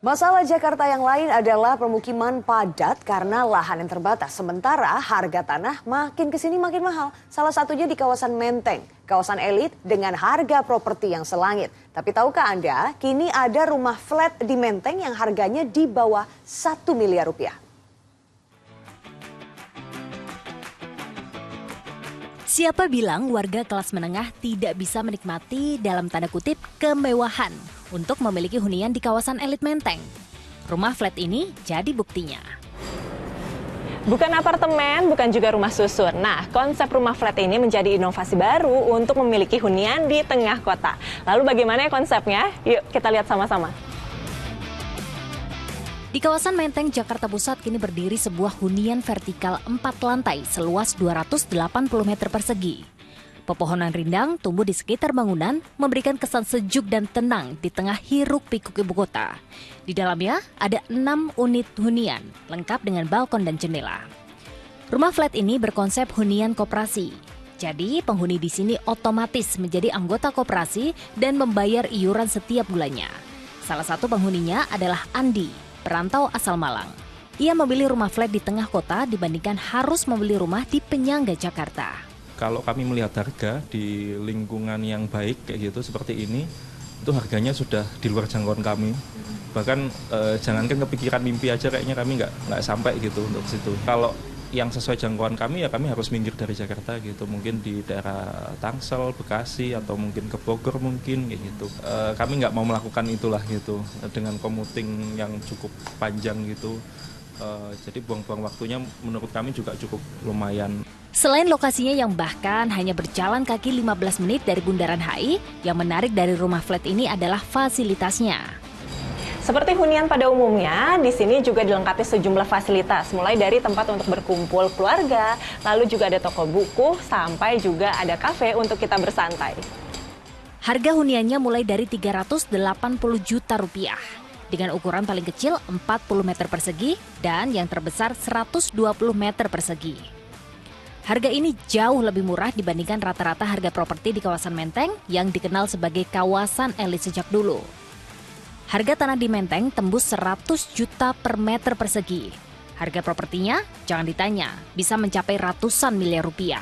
Masalah Jakarta yang lain adalah permukiman padat karena lahan yang terbatas. Sementara harga tanah makin kesini makin mahal. Salah satunya di kawasan Menteng, kawasan elit dengan harga properti yang selangit. Tapi tahukah Anda, kini ada rumah flat di Menteng yang harganya di bawah 1 miliar rupiah. Siapa bilang warga kelas menengah tidak bisa menikmati dalam tanda kutip kemewahan untuk memiliki hunian di kawasan elit Menteng? Rumah flat ini jadi buktinya. Bukan apartemen, bukan juga rumah susun. Nah, konsep rumah flat ini menjadi inovasi baru untuk memiliki hunian di tengah kota. Lalu bagaimana ya konsepnya? Yuk kita lihat sama-sama. Di kawasan Menteng, Jakarta Pusat kini berdiri sebuah hunian vertikal 4 lantai seluas 280 meter persegi. Pepohonan rindang tumbuh di sekitar bangunan memberikan kesan sejuk dan tenang di tengah hiruk-pikuk ibu kota. Di dalamnya ada 6 unit hunian lengkap dengan balkon dan jendela. Rumah flat ini berkonsep hunian koperasi. Jadi penghuni di sini otomatis menjadi anggota koperasi dan membayar iuran setiap bulannya. Salah satu penghuninya adalah Andi, perantau asal Malang. Ia memilih rumah flat di tengah kota dibandingkan harus membeli rumah di penyangga Jakarta. Kalau kami melihat harga di lingkungan yang baik kayak gitu seperti ini, itu harganya sudah di luar jangkauan kami. Bahkan jangankan kepikiran mimpi aja kayaknya kami nggak sampai gitu untuk situ. Kalau yang sesuai jangkauan kami ya kami harus minggir dari Jakarta gitu, mungkin di daerah Tangsel, Bekasi atau mungkin ke Bogor mungkin kayak gitu. Kami nggak mau melakukan itulah gitu dengan commuting yang cukup panjang gitu. Jadi buang-buang waktunya menurut kami juga cukup lumayan. Selain lokasinya yang bahkan hanya berjalan kaki 15 menit dari Bundaran HI, yang menarik dari rumah flat ini adalah fasilitasnya. Seperti hunian pada umumnya, di sini juga dilengkapi sejumlah fasilitas, mulai dari tempat untuk berkumpul keluarga, lalu juga ada toko buku, sampai juga ada kafe untuk kita bersantai. Harga huniannya mulai dari 380 juta rupiah, dengan ukuran paling kecil 40 meter persegi dan yang terbesar 120 meter persegi. Harga ini jauh lebih murah dibandingkan rata-rata harga properti di kawasan Menteng yang dikenal sebagai kawasan elit sejak dulu. Harga tanah di Menteng tembus 100 juta per meter persegi. Harga propertinya, jangan ditanya, bisa mencapai ratusan miliar rupiah.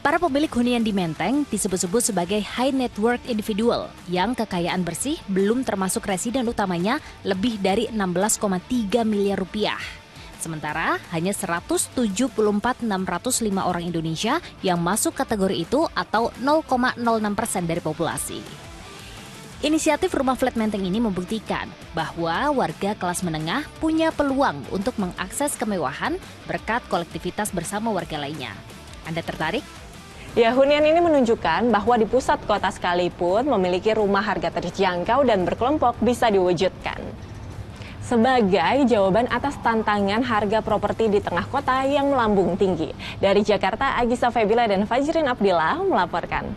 Para pemilik hunian di Menteng disebut-sebut sebagai high net worth individual yang kekayaan bersih belum termasuk residen utamanya lebih dari 16,3 miliar rupiah. Sementara hanya 174.605 orang Indonesia yang masuk kategori itu atau 0,06% dari populasi. Inisiatif Rumah Flat Menteng ini membuktikan bahwa warga kelas menengah punya peluang untuk mengakses kemewahan berkat kolektivitas bersama warga lainnya. Anda tertarik? Ya, hunian ini menunjukkan bahwa di pusat kota sekalipun memiliki rumah harga terjangkau dan berkelompok bisa diwujudkan. Sebagai jawaban atas tantangan harga properti di tengah kota yang melambung tinggi. Dari Jakarta, Agisa Febila dan Fajrin Abdillah melaporkan.